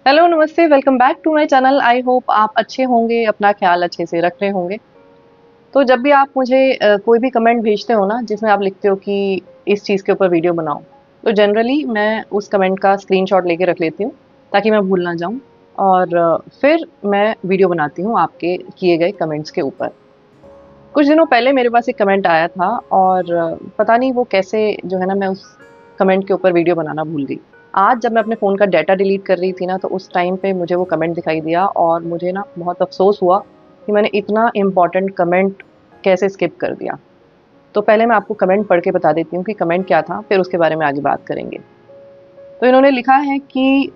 Hello, नमस्ते, welcome back to my channel. I hope आप अच्छे होंगे, अपना ख्याल अच्छे से रख रहे होंगे। तो जब भी आप मुझे कोई भी कमेंट भेजते हो ना, जिसमें आप लिखते हो कि इस चीज़ के ऊपर वीडियो बनाओ, तो जनरली मैं उस कमेंट का स्क्रीनशॉट लेके रख लेती हूँ, ताकि मैं भूल ना जाऊँ और फिर मैं वीडियो बनाती हूँ आपके किए गए कमेंट्स के ऊपर। कुछ दिनों पहले मेरे पास एक कमेंट आया था और पता नहीं वो कैसे जो है ना मैं उस कमेंट के ऊपर वीडियो बनाना भूल गई। आज जब मैं अपने फ़ोन का डाटा डिलीट कर रही थी ना, तो उस टाइम पे मुझे वो कमेंट दिखाई दिया और मुझे ना बहुत अफ़सोस हुआ कि मैंने इतना इम्पोर्टेंट कमेंट कैसे स्किप कर दिया। तो पहले मैं आपको कमेंट पढ़ के बता देती हूँ कि कमेंट क्या था, फिर उसके बारे में आगे बात करेंगे। तो इन्होंने लिखा है कि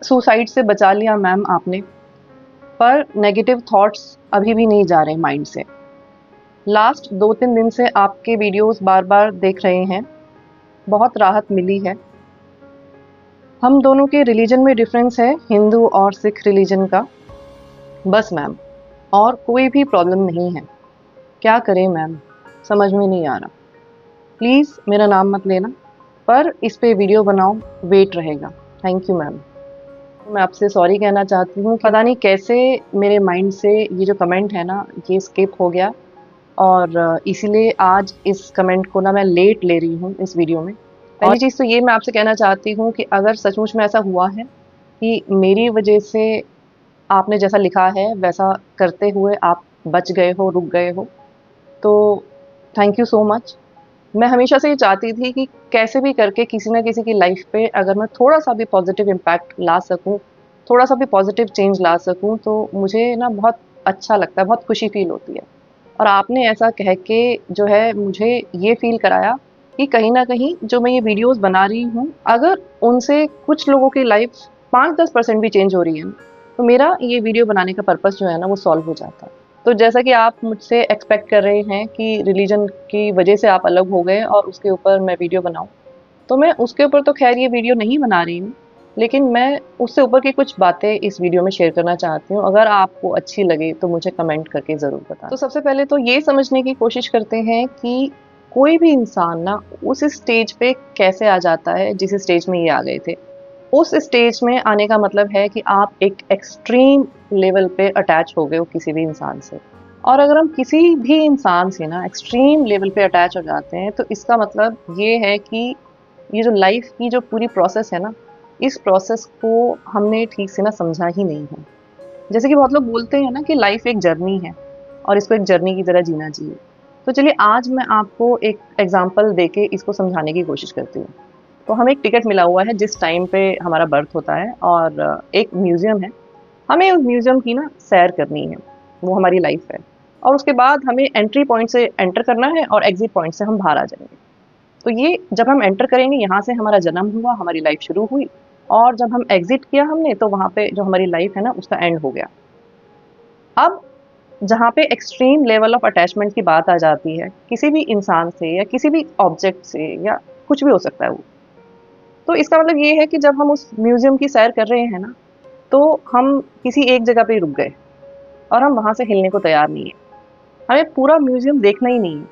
सुसाइड से बचा लिया मैम आपने, पर नेगेटिव थॉट्स अभी भी नहीं जा रहे माइंड से। लास्ट 2-3 दिन से आपके वीडियोस बार-बार देख रहे हैं, बहुत राहत मिली है। हम दोनों के रिलीजन में डिफरेंस है, हिंदू और सिख रिलीजन का। बस मैम, और कोई भी प्रॉब्लम नहीं है। क्या करें मैम, समझ में नहीं आ रहा। प्लीज़ मेरा नाम मत लेना, पर इस पे वीडियो बनाओ, वेट रहेगा। Thank you ma'am. मैं आपसे सॉरी कहना चाहती हूँ, पता नहीं कैसे मेरे माइंड से ये जो कमेंट है ना, ये स्किप हो गया और इसीलिए आज इस कमेंट को ना मैं लेट ले रही हूँ इस वीडियो में। पहली चीज़ तो ये मैं आपसे कहना चाहती हूँ कि अगर सचमुच में ऐसा हुआ है कि मेरी वजह से आपने जैसा लिखा है वैसा करते हुए आप बच गए हो, रुक गए हो, तो थैंक यू सो मच। मैं हमेशा से ये चाहती थी कि कैसे भी करके किसी न किसी की लाइफ़ पे अगर मैं थोड़ा-सा भी पॉज़िटिव इम्पैक्ट ला सकूँ, थोड़ा-सा भी पॉज़िटिव चेंज ला सकूँ, तो मुझे ना बहुत अच्छा लगता है, बहुत खुशी फ़ील होती है। और आपने ऐसा कह के जो है मुझे ये फ़ील कराया कि कहीं न कहीं जो मैं ये वीडियोज़ बना रही हूँ, अगर उनसे कुछ लोगों की लाइफ़ 5-10% भी चेंज हो रही है ना, तो मेरा ये वीडियो बनाने का पर्पस जो है ना वो सॉल्व हो जाता है। तो जैसा कि आप मुझसे एक्सपेक्ट कर रहे हैं कि रिलीजन की वजह से आप अलग हो गए और उसके ऊपर मैं वीडियो बनाऊँ, तो मैं उसके ऊपर तो ख़ैर ये वीडियो नहीं बना रही हूँ, लेकिन मैं उससे ऊपर की कुछ बातें इस वीडियो में शेयर करना चाहती हूँ। अगर आपको अच्छी लगे तो मुझे कमेंट करके ज़रूर बताएँ। तो सबसे पहले तो ये समझने की कोशिश करते हैं कि कोई भी इंसान ना उस स्टेज पे कैसे आ जाता है जिस स्टेज में ये आ गए थे। उस स्टेज में आने का मतलब है कि आप एक एक्सट्रीम लेवल पे अटैच हो गए हो किसी भी इंसान से। और अगर हम किसी भी इंसान से ना एक्सट्रीम लेवल पे अटैच हो जाते हैं, तो इसका मतलब ये है कि ये जो लाइफ की जो पूरी प्रोसेस है ना, इस प्रोसेस को हमने ठीक से ना समझा ही नहीं है। जैसे कि बहुत लोग बोलते हैं ना कि लाइफ एक जर्नी है और इसको एक जर्नी की तरह जीना चाहिए। तो चलिए आज मैं आपको एक एग्ज़ाम्पल देके इसको समझाने की कोशिश करती हूँ। तो हमें एक टिकट मिला हुआ है जिस टाइम पे हमारा बर्थ होता है और एक म्यूज़ियम है। हमें उस म्यूज़ियम की ना सैर करनी है, वो हमारी लाइफ है। और उसके बाद हमें एंट्री पॉइंट से एंटर करना है और एग्ज़िट पॉइंट से हम बाहर आ जाएँगे। तो ये जब हम एंटर करेंगे यहाँ से हमारा जन्म हुआ, हमारी लाइफ शुरू हुई और जब हम एग्ज़िट किया हमने तो वहाँ पे जो हमारी लाइफ है ना उसका एंड हो गया। अब जहाँ पे एक्सट्रीम लेवल ऑफ अटैचमेंट की बात आ जाती है, किसी भी इंसान से या किसी भी ऑब्जेक्ट से या कुछ भी हो सकता है वो। तो इसका मतलब ये है कि जब हम उस म्यूज़ियम की सैर कर रहे हैं ना, तो हम किसी एक जगह पे ही रुक गए और हम वहाँ से हिलने को तैयार नहीं हैं। हमें पूरा म्यूज़ियम देखना ही नहीं है।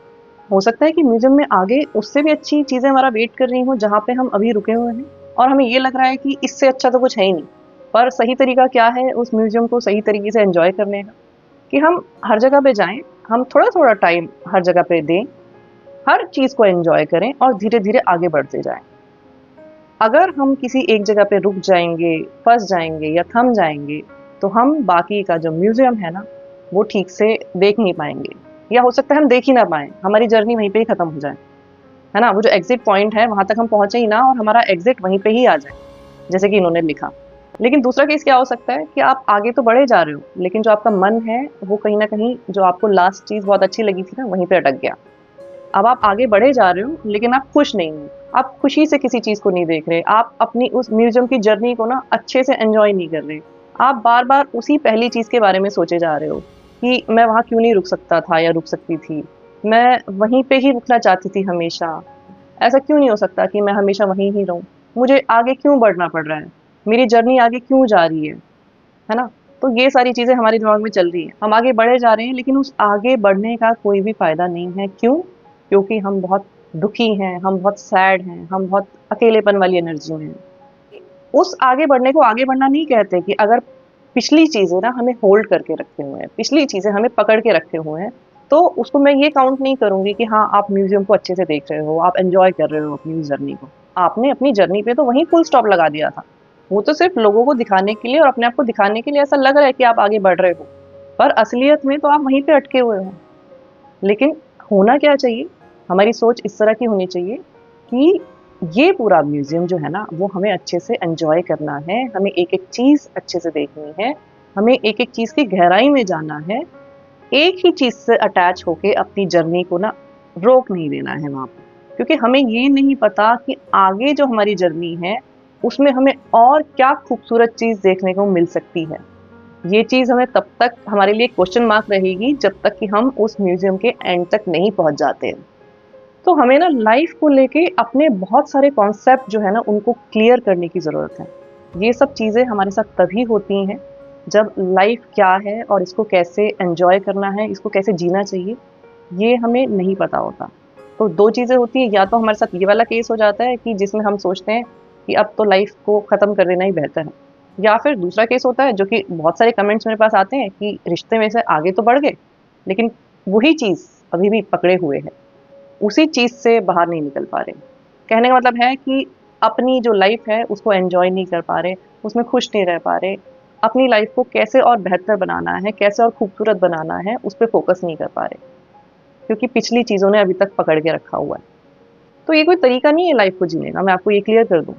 हो सकता है कि म्यूज़ियम में आगे उससे भी अच्छी चीज़ें हमारा वेट कर रही हों, जहाँ पे हम अभी रुके हुए हैं और हमें ये लग रहा है कि इससे अच्छा तो कुछ है ही नहीं। पर सही तरीका क्या है उस म्यूज़ियम को सही तरीके से एन्जॉय करने का, कि हम हर जगह पे जाएँ, हम थोड़ा-थोड़ा टाइम हर जगह पे दें, हर चीज़ को एन्जॉय करें और धीरे-धीरे आगे बढ़ते जाएँ। अगर हम किसी एक जगह पे रुक जाएँगे, फँस जाएँगे या थम जाएँगे, तो हम बाकी का जो म्यूज़ियम है ना, वो ठीक से देख नहीं पाएँगे या हो सकता है हम देख ही ना पाएँ, हमारी जर्नी वहीं पे ही खत्म हो जाए, है ना? वो जो एग्ज़िट पॉइंट है, वहाँ तक हम पहुँचे ही ना और हमारा एग्ज़िट वहीं पे ही आ जाए, जैसे कि इन्होंने लिखा। लेकिन दूसरा केस क्या हो सकता है कि आप आगे तो बढ़े जा रहे हो, लेकिन जो आपका मन है, वो कहीं न कहीं जो आपको लास्ट चीज़ बहुत अच्छी लगी थी ना, वहीं पे अटक गया। अब आप आगे बढ़े जा रहे हो, लेकिन आप खुश नहीं हो। आप खुशी से किसी चीज़ को नहीं देख रहे। आप अपनी उस म्यूज़ियम की जर्नी को ना अच्छे से एन्जॉय नहीं कर रहे। आप बार-बार उसी पहली चीज़ के बारे में सोचे जा रहे हो कि मैं वहाँ क्यों नहीं रुक सकता था या रुक सकती थी। मैं वहीं पे ही रुकना चाहती थी हमेशा। ऐसा क्यों नहीं हो सकता कि मैं हमेशा वहीं ही रहूँ? मुझे आगे क्यों बढ़ना पड़ रहा है? मेरी जर्नी आगे क्यों जा रही है ना? तो ये सारी चीज़ें हमारे दिमाग में चल रही हैं। हम आगे बढ़े जा रहे हैं लेकिन उस आगे बढ़ने का कोई भी फ़ायदा नहीं है। क्यों? क्योंकि हम बहुत दुखी हैं, हम बहुत सैड हैं, हम बहुत अकेलेपन वाली एनर्जी में हैं। उस आगे बढ़ने को आगे बढ़ना नहीं कहते कि अगर पिछली चीज़ें ना हमें होल्ड करके रखे हुए हैं, पिछली चीज़ें हमें पकड़ के रखे हुए हैं, तो उसको मैं ये काउंट नहीं करूँगी कि हाँ, आप म्यूज़ियम को अच्छे से देख रहे हो, आप एन्जॉय कर रहे हो अपनी उस जर्नी को। आपने अपनी जर्नी पे तो वहीं फुल स्टॉप लगा दिया था। वो तो सिर्फ़ लोगों को दिखाने के लिए और अपने आप को दिखाने के लिए ऐसा लग रहा है कि आप आगे बढ़ रहे हो, पर असलियत में तो आप वहीं पे अटके हुए हो। लेकिन होना क्या चाहिए? हमारी सोच इस तरह की होनी चाहिए कि ये पूरा म्यूज़ियम जो है ना, वो हमें अच्छे से एन्जॉय करना है, हमें एक-एक चीज़ अच्छे से देखनी है, हमें एक-एक चीज़ की गहराई में जाना है, एक ही चीज़ से अटैच होके अपनी जर्नी को ना रोक नहीं देना है वहाँ पे। क्योंकि हमें ये नहीं पता कि आगे जो हमारी जर्नी है, उसमें हमें और क्या खूबसूरत चीज़ देखने को मिल सकती है। ये चीज़ हमें तब तक हमारे लिए क्वेश्चन मार्क रहेगी जब तक कि हम उस म्यूज़ियम के एंड तक नहीं पहुँच जाते हैं। तो हमें ना लाइफ़ को लेके अपने बहुत सारे कॉन्सेप्ट जो है ना उनको क्लियर करने की ज़रूरत है। ये सब चीज़ें हमारे साथ तभी होती हैं जब लाइफ़ क्या है और इसको कैसे एन्जॉय करना है, इसको कैसे जीना चाहिए, ये हमें नहीं पता होता। तो 2 चीज़ें होती हैं, या तो हमारे साथ ये वाला केस हो जाता है कि जिसमें हम सोचते हैं कि अब तो लाइफ़ को ख़त्म कर देना ही बेहतर है। या फिर दूसरा केस होता है जो कि बहुत सारे कमेंट्स मेरे पास आते हैं कि रिश्ते में से आगे तो बढ़ गए, लेकिन वही चीज़ अभी भी पकड़े हुए है। उसी चीज़ से बाहर नहीं निकल पा रहे। कहने का मतलब है कि अपनी जो लाइफ़ है उसको एन्जॉय नहीं कर पा रहे, उसमें खुश नहीं रह पा रहे, अपनी लाइफ़ को कैसे और बेहतर बनाना है, कैसे और खूबसूरत बनाना है, उस पे फ़ोकस नहीं कर पा रहे, क्योंकि पिछली चीज़ों ने अभी तक पकड़ के रखा हुआ है। तो ये कोई तरीका नहीं है लाइफ़ को जीने का, मैं आपको ये क्लियर कर दूँ।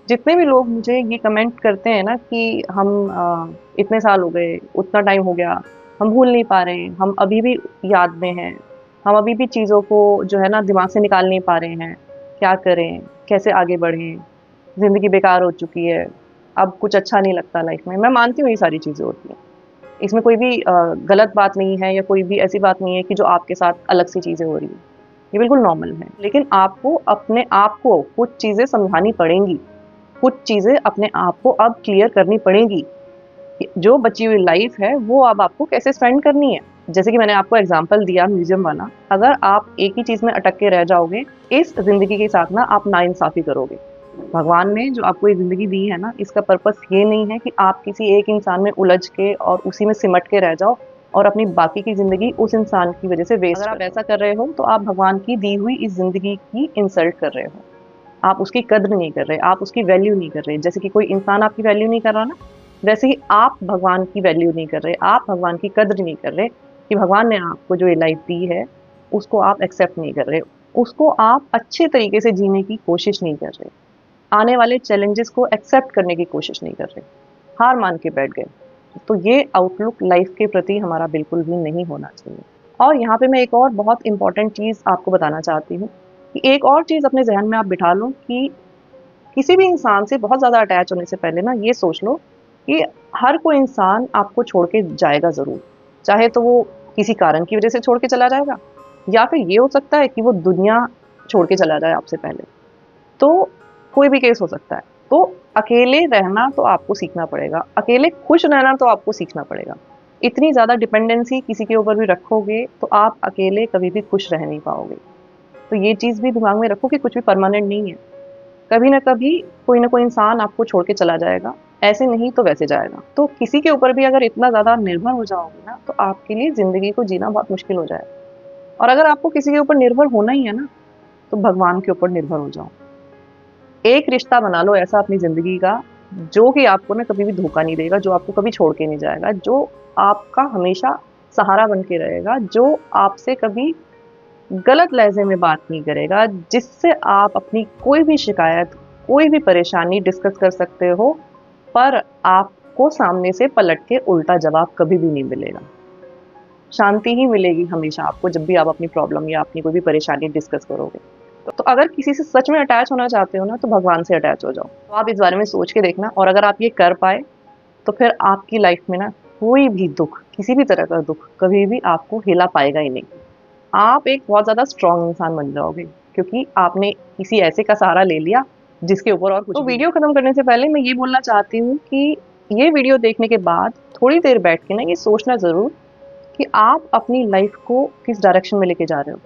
जितने भी लोग मुझे ये कमेंट करते हैं ना कि हम इतने साल हो गए, उतना टाइम हो गया, हम भूल नहीं पा रहे, हम अभी भी याद में हैं, हम अभी भी चीज़ों को जो है ना दिमाग से निकाल नहीं पा रहे हैं, क्या करें, कैसे आगे बढ़ें, ज़िंदगी बेकार हो चुकी है, अब कुछ अच्छा नहीं लगता लाइफ़ में। मैं मानती हूँ ये सारी चीज़ें होती हैं। इसमें कोई भी गलत बात नहीं है या कोई भी ऐसी बात नहीं है कि जो आपके साथ अलग सी चीज़ें हो रही हैं। ये बिल्कुल नॉर्मल है। लेकिन आपको अपने आप को कुछ चीज़ें समझानी पड़ेंगी, कुछ चीज़ें अपने आप को अब क्लियर करनी पड़ेंगी कि जो बची हुई लाइफ़ है, वो अब आपको कैसे स्पेंड करनी है। जैसे कि मैंने आपको एग्ज़ाम्पल दिया म्यूज़ियम वाला, अगर आप एक ही चीज़ में अटक के रह जाओगे, इस ज़िंदगी के साथ ना आप नाइंसाफ़ी करोगे। भगवान ने जो आपको ये ज़िंदगी दी है ना, इसका पर्पस ये नहीं है कि आप किसी एक इंसान में उलझ के और उसी में सिमट के रह जाओ और अपनी बाकी की ज़िंदगी उस इंसान की वज़ह से वेस्ट। अगर आप ऐसा कर रहे हो, तो आप भगवान की दी हुई इस ज़िंदगी की इंसल्ट कर रहे हो। आप उसकी कद्र नहीं कर रहे, आप उसकी वैल्यू नहीं कर रहे। जैसे कि कोई इंसान आपकी वैल्यू नहीं कर रहा ना, वैसे ही आप भगवान की वैल्यू नहीं कर रहे, आप भगवान की कद्र नहीं कर रहे कि भगवान ने आपको जो ये लाइफ़ दी है, उसको आप एक्सेप्ट नहीं कर रहे। उसको आप अच्छे तरीके से जीने की कोशिश नहीं कर रहे। आने वाले चैलेंजेस को एक्सेप्ट करने की कोशिश नहीं कर रहे, हार मान के बैठ गए। तो ये आउटलुक लाइफ के प्रति हमारा बिल्कुल भी नहीं होना चाहिए। और यहाँ पे मैं एक और बहुत इम्पोर्टेंट चीज़ आपको बताना चाहती हूँ कि एक और चीज़ अपने ज़हन में आप बिठा लो कि किसी भी इंसान से बहुत ज़्यादा अटैच होने से पहले ना ये सोच लो कि हर कोई इंसान आपको छोड़ के जाएगा ज़रूर। चाहे तो वो किसी कारण की वज़ह से छोड़ के चला जाएगा, या फिर ये हो सकता है कि वो दुनिया छोड़ के चला जाए आपसे पहले। तो कोई भी केस हो सकता है। तो अकेले रहना तो आपको सीखना पड़ेगा, अकेले खुश रहना तो आपको सीखना पड़ेगा। इतनी ज़्यादा डिपेंडेंसी किसी के ऊपर भी रखोगे, तो आप अकेले कभी भी खुश रह नहीं पाओगे। तो ये चीज़ भी दिमाग में रखो कि कुछ भी परमानेंट नहीं है। कभी न कभी कोई न कोई इंसान आपको छोड़ के चला जाएगा, ऐसे नहीं तो वैसे जाएगा। तो किसी के ऊपर भी अगर इतना ज़्यादा निर्भर हो जाओगे ना, तो आपके लिए ज़िंदगी को जीना बहुत मुश्किल हो जाएगा। और अगर आपको किसी के ऊपर निर्भर होना ही है ना, तो भगवान के ऊपर निर्भर हो जाओ। एक रिश्ता बना लो ऐसा अपनी ज़िंदगी का, जो कि आपको ना कभी भी धोखा नहीं देगा, जो आपको कभी छोड़ के नहीं जाएगा, जो आपका हमेशा सहारा बन के रहेगा, जो आपसे कभी गलत लहज़े में बात नहीं करेगा, जिससे आप अपनी कोई भी शिकायत, कोई भी परेशानी डिस्कस कर सकते हो, पर आपको सामने से पलट के उल्टा जवाब कभी भी नहीं मिलेगा। शांति ही मिलेगी हमेशा आपको जब भी आप अपनी प्रॉब्लम या अपनी कोई भी परेशानी डिस्कस करोगे। तो अगर किसी से सच में अटैच होना चाहते हो ना, तो भगवान से अटैच हो जाओ। तो आप इस बारे में सोच के देखना, और अगर आप ये कर पाए, तो फिर आपकी लाइफ में ना कोई भी दुःख, किसी भी तरह का दुःख कभी भी आपको हिला पाएगा ही नहीं। आप एक बहुत ज़्यादा स्ट्रॉन्ग इंसान बन जाओगे, क्योंकि आपने किसी ऐसे का सहारा ले लिया जिसके ऊपर और कुछ। तो वीडियो खत्म करने से पहले मैं ये बोलना चाहती हूँ कि ये वीडियो देखने के बाद थोड़ी देर बैठ के ना ये सोचना ज़रूर कि आप अपनी लाइफ को किस डायरेक्शन में लेके जा रहे हो,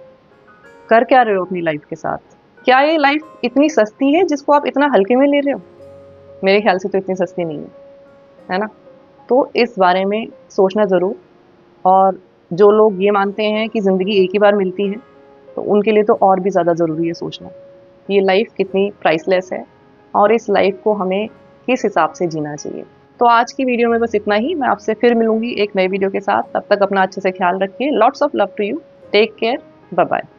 कर क्या रहे हो अपनी लाइफ के साथ। क्या ये लाइफ इतनी सस्ती है जिसको आप इतना हल्के में ले रहे हो? मेरे ख्याल से तो इतनी सस्ती नहीं है ना? तो इस बारे में सोचना ज़रूर। और जो लोग ये मानते हैं कि ज़िंदगी एक ही बार मिलती है, तो उनके लिए तो और भी ज़्यादा ज़रूरी है सोचना, ये लाइफ़ कितनी प्राइसलेस है और इस लाइफ़ को हमें किस हिसाब से जीना चाहिए। तो आज की वीडियो में बस इतना ही। मैं आपसे फिर मिलूँगी एक नई वीडियो के साथ। तब तक अपना अच्छे से ख्याल रखिए। Lots of love to you. Take care. Bye bye.